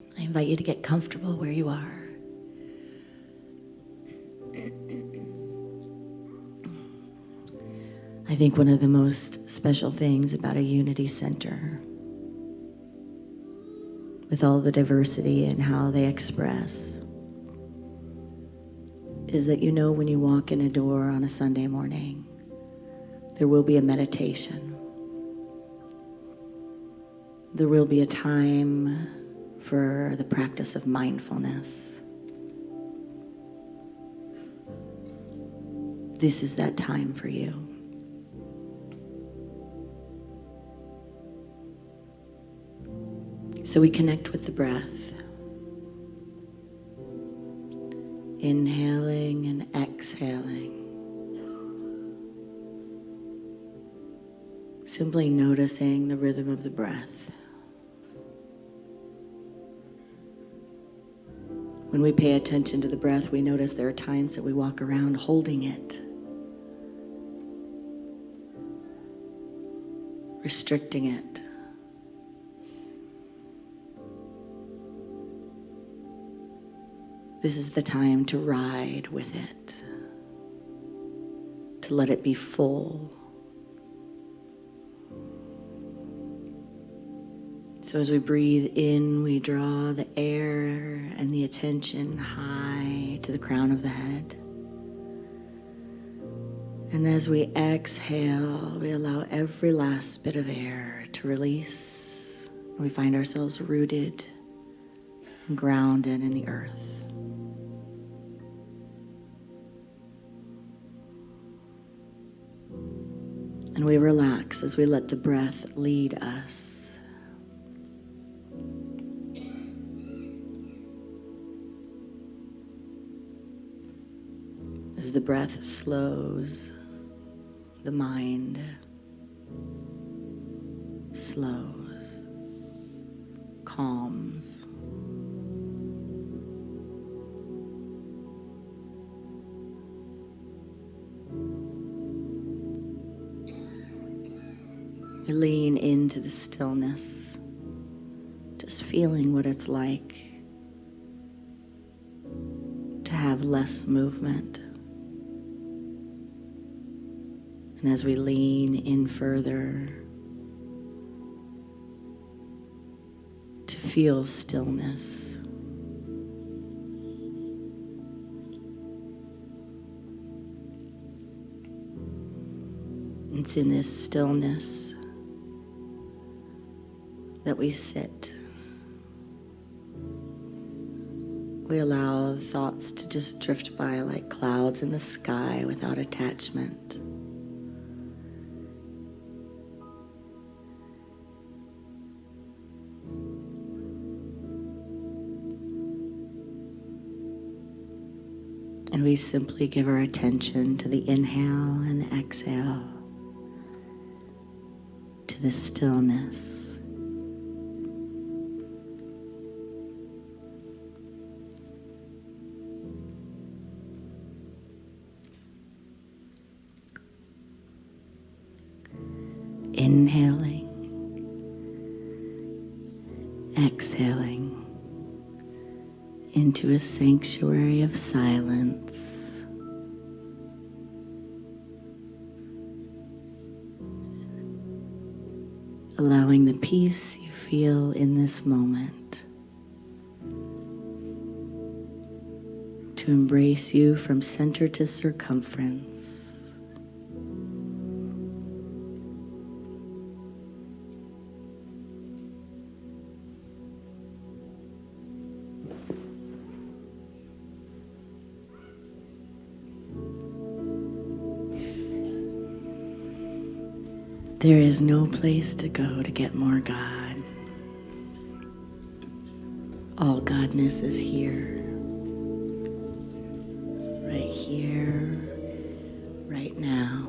I invite you to get comfortable where you are. I think one of the most special things about a Unity Center, with all the diversity and how they express, is that you know when you walk in a door on a Sunday morning, there will be a meditation. There will be a time for the practice of mindfulness. This is that time for you. So we connect with the breath, inhaling and exhaling. Simply noticing the rhythm of the breath. When we pay attention to the breath, we notice there are times that we walk around holding it, restricting it. This is the time to ride with it, to let it be full. So as we breathe in, we draw the air and the attention high to the crown of the head. And as we exhale, we allow every last bit of air to release. And we find ourselves rooted and grounded in the earth. And we relax as we let the breath lead us. As the breath slows, the mind slows, calms. We lean into the stillness, just feeling what it's like to have less movement. And as we lean in further, to feel stillness. It's in this stillness that we sit. We allow thoughts to just drift by like clouds in the sky without attachment. And we simply give our attention to the inhale and the exhale, to the stillness. Inhaling, exhaling into a sanctuary of silence. Allowing the peace you feel in this moment to embrace you from center to circumference. There is no place to go to get more God. All Godness is here, right now.